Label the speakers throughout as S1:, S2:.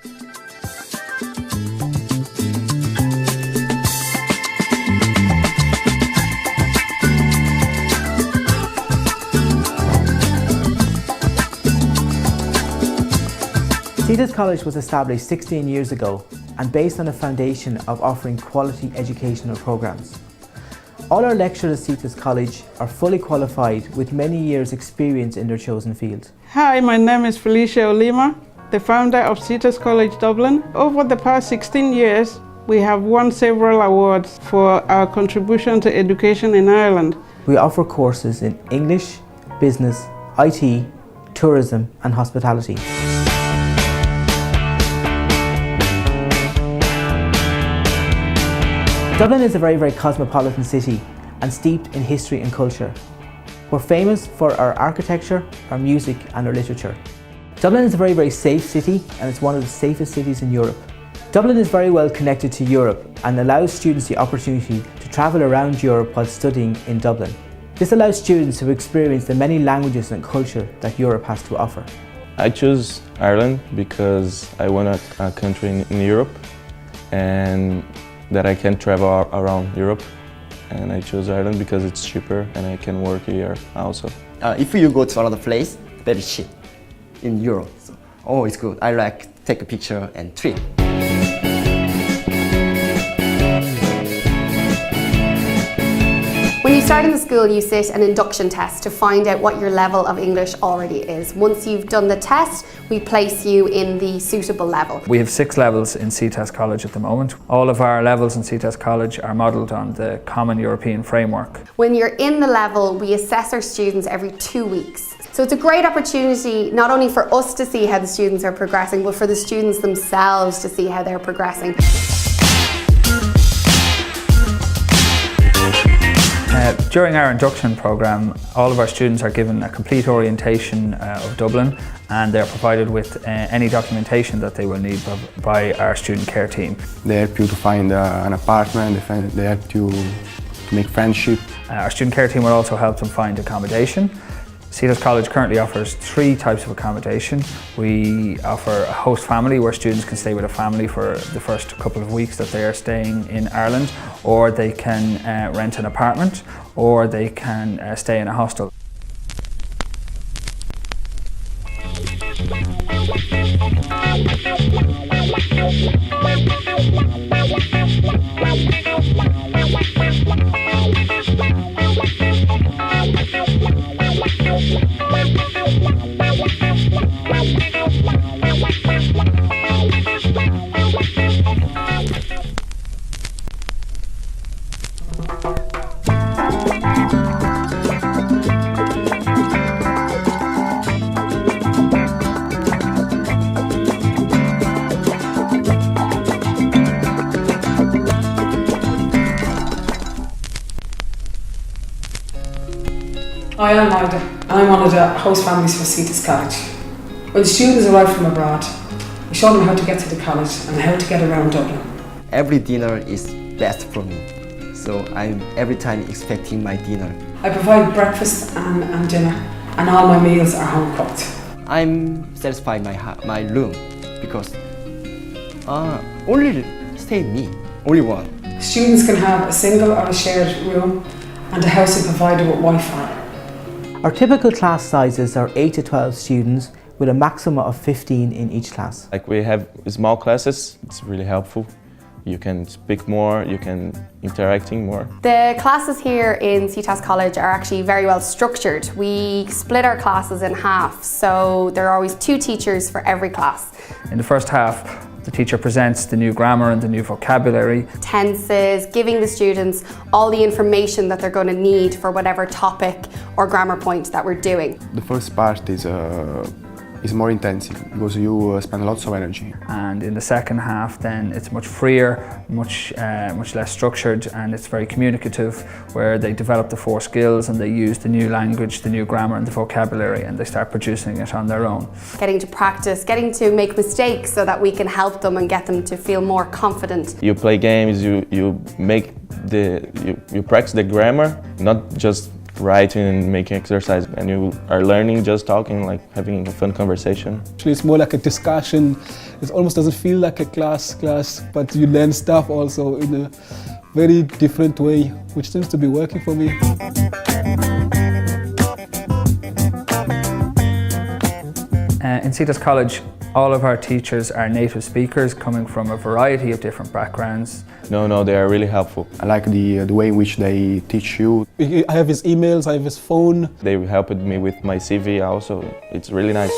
S1: Citas College was established 16 years ago and based on a foundation of offering quality educational programs. All our lecturers at Citas College are fully qualified with many years' experience in their chosen field.
S2: Hi, my name is Felicia Olima, the founder of Citas College Dublin. Over the past 16 years, we have won several awards for our contribution to education in Ireland.
S1: We offer courses in English, business, IT, tourism and hospitality. Dublin is a very cosmopolitan city and steeped in history and culture. We're famous for our architecture, our music and our literature. Dublin is a very safe city and it's one of the safest cities in Europe. Dublin is very well connected to Europe and allows students the opportunity to travel around Europe while studying in Dublin. This allows students to experience the many languages and culture that Europe has to offer.
S3: I chose Ireland because I want a country in Europe and that I can travel around Europe, and I chose Ireland because it's cheaper and I can work here also.
S4: If you go to another place, very cheap in Europe. So, oh, it's good. I like take a picture and trip.
S5: When you start in the school, you sit an induction test to find out what your level of English already is. Once you've done the test, we place you in the suitable level.
S6: We have 6 levels in Citas College at the moment. All of our levels in Citas College are modelled on the Common European Framework.
S5: When you're in the level, we assess our students every 2 weeks. So it's a great opportunity not only for us to see how the students are progressing, but for the students themselves to see how they're progressing.
S6: During our induction programme, all of our students are given a complete orientation of Dublin, and they're provided with any documentation that they will need by our student care team.
S7: They help you to find an apartment, they help you to make friendship.
S6: Our student care team will also help them find accommodation. Citas College currently offers 3 types of accommodation. We offer a host family where students can stay with a family for the first couple of weeks that they are staying in Ireland, or they can rent an apartment, or they can stay in a hostel.
S8: Hi, I'm Magda, and I'm one of the host families for Citas College. When students arrive from abroad, we show them how to get to the college and how to get around Dublin.
S4: Every dinner is best for me, so I'm every time expecting my dinner.
S8: I provide breakfast and dinner, and all my meals are home cooked.
S4: I'm satisfied my room because only stay me, only one.
S8: Students can have a single or a shared room, and the house is provided with Wi-Fi.
S1: Our typical class sizes are 8 to 12 students with a maximum of 15 in each class.
S3: Like we have small classes, it's really helpful. You can speak more, you can interacting more.
S5: The classes here in Citas College are actually very well structured. We split our classes in half, so there are always 2 teachers for every class.
S6: In the first half, the teacher presents the new grammar and the new vocabulary.
S5: Tenses, giving the students all the information that they're going to need for whatever topic or grammar point that we're doing.
S7: The first part is more intensive because you spend lots of energy.
S6: And in the second half then it's much freer, much less structured, and it's very communicative, where they develop the 4 skills and they use the new language, the new grammar and the vocabulary, and they start producing it on their own.
S5: Getting to practice, getting to make mistakes so that we can help them and get them to feel more confident.
S3: You play games, you practice the grammar, not just writing and making exercise, and you are learning just talking, like having a fun conversation.
S9: Actually, it's more like a discussion. It almost doesn't feel like a class, but you learn stuff also in a very different way, which seems to be working for me.
S6: In Citas College, all of our teachers are native speakers coming from a variety of different backgrounds.
S3: No, they are really helpful.
S7: I like the way in which they teach you.
S9: I have his emails, I have his phone.
S3: They helped me with my CV also. It's really nice.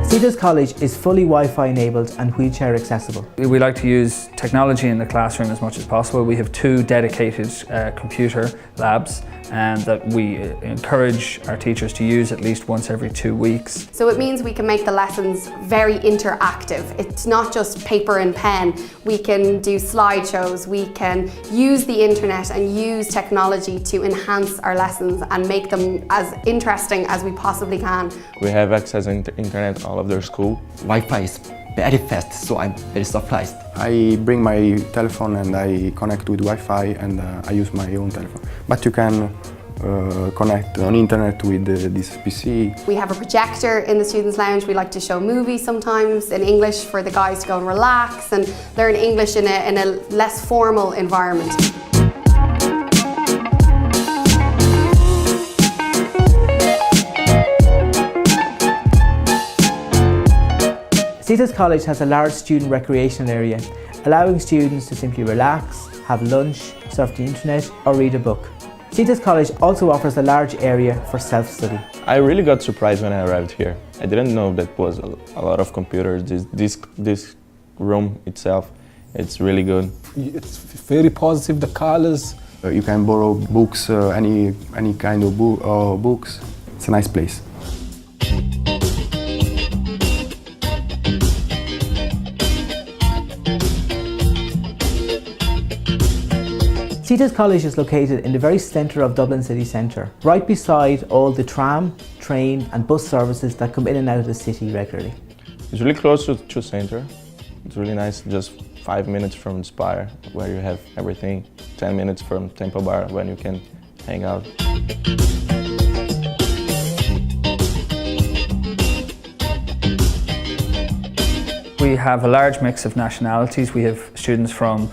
S1: Citas College is fully Wi-Fi enabled and wheelchair accessible.
S6: We like to use technology in the classroom as much as possible. We have 2 dedicated computer labs that we encourage our teachers to use at least once every 2 weeks.
S5: So it means we can make the lessons very interactive. It's not just paper and pen. We can do slideshows, we can use the internet and use technology to enhance our lessons and make them as interesting as we possibly can.
S3: We have access to internet all of their school.
S4: Wi-Fi is very fast, so I'm very surprised.
S7: I bring my telephone and I connect with Wi-Fi and I use my own telephone. But you can connect on internet with this PC.
S5: We have a projector in the students' lounge. We like to show movies sometimes in English for the guys to go and relax and learn English in a less formal environment.
S1: Citas College has a large student recreation area, allowing students to simply relax, have lunch, surf the internet or read a book. Citas College also offers a large area for self-study.
S3: I really got surprised when I arrived here. I didn't know that was a lot of computers. This room itself, it's really good.
S9: It's very positive, the colors.
S7: You can borrow books, any kind of books. It's a nice place.
S1: Citas College is located in the very centre of Dublin city centre, right beside all the tram, train and bus services that come in and out of the city regularly.
S3: It's really close to centre. It's really nice, just 5 minutes from Spire, where you have everything, 10 minutes from Temple Bar, when you can hang out.
S6: We have a large mix of nationalities. We have students from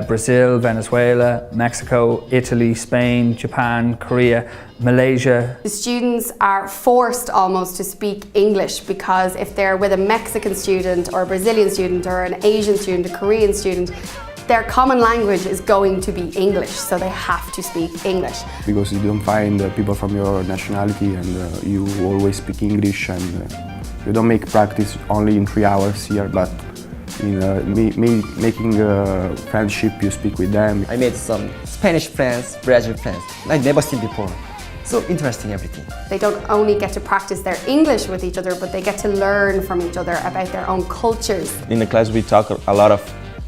S6: Brazil, Venezuela, Mexico, Italy, Spain, Japan, Korea, Malaysia.
S5: The students are forced almost to speak English because if they're with a Mexican student or a Brazilian student or an Asian student, a Korean student, their common language is going to be English, so they have to speak English.
S7: Because you don't find people from your nationality and you always speak English, and you don't make practice only in 3 hours here, but in making friendship, you speak with them.
S4: I made some Spanish friends, Brazilian friends, I never seen before. So interesting everything.
S5: They don't only get to practice their English with each other, but they get to learn from each other about their own cultures.
S3: In the class we talk a lot of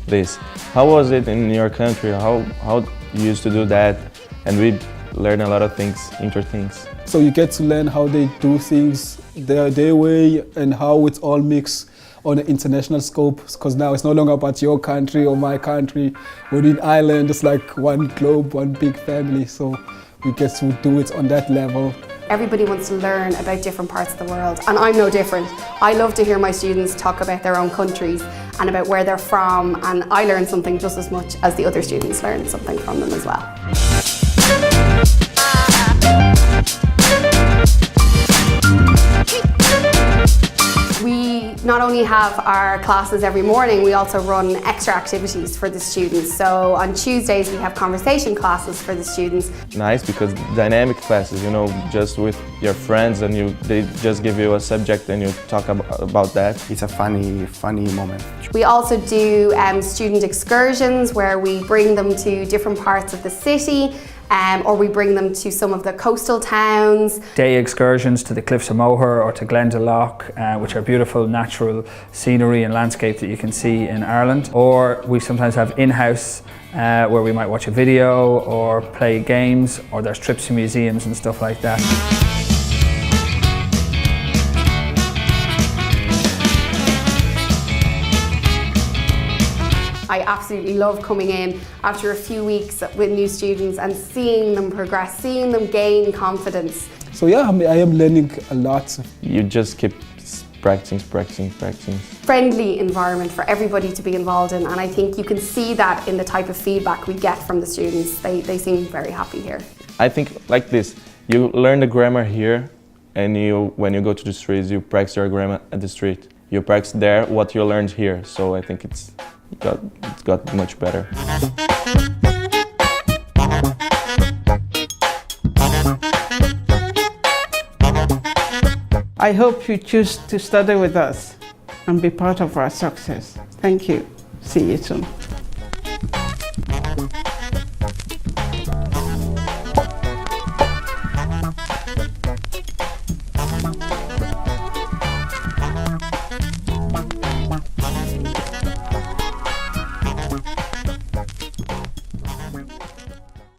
S3: this. How was it in your country? How you used to do that? And we learn a lot of things, interesting things.
S9: So you get to learn how they do things their way and how it's all mixed on an international scope, because now it's no longer about your country or my country. We're in Ireland, it's like one globe, one big family, so we get to do it on that level.
S5: Everybody wants to learn about different parts of the world, and I'm no different. I love to hear my students talk about their own countries and about where they're from, and I learn something just as much as the other students learn something from them as well. We not only have our classes every morning, we also run extra activities for the students. So on Tuesdays we have conversation classes for the students.
S3: Nice, because dynamic classes, you know, just with your friends, and they just give you a subject and you talk about that.
S7: It's a funny moment.
S5: We also do student excursions where we bring them to different parts of the city. Or we bring them to some of the coastal towns.
S6: Day excursions to the Cliffs of Moher or to Glendalough, which are beautiful natural scenery and landscape that you can see in Ireland. Or we sometimes have in-house where we might watch a video or play games, or there's trips to museums and stuff like that.
S5: I I absolutely love coming in after a few weeks with new students and seeing them progress, seeing them gain confidence.
S9: So yeah, I am learning a lot.
S3: You just keep practicing.
S5: Friendly environment for everybody to be involved in, and I think you can see that in the type of feedback we get from the students. They seem very happy here.
S3: I think like this, you learn the grammar here, and when you go to the streets, you practice your grammar at the street. You practice there what you learned here, so I think it's got much better.
S2: I hope you choose to study with us and be part of our success. Thank you. See you soon.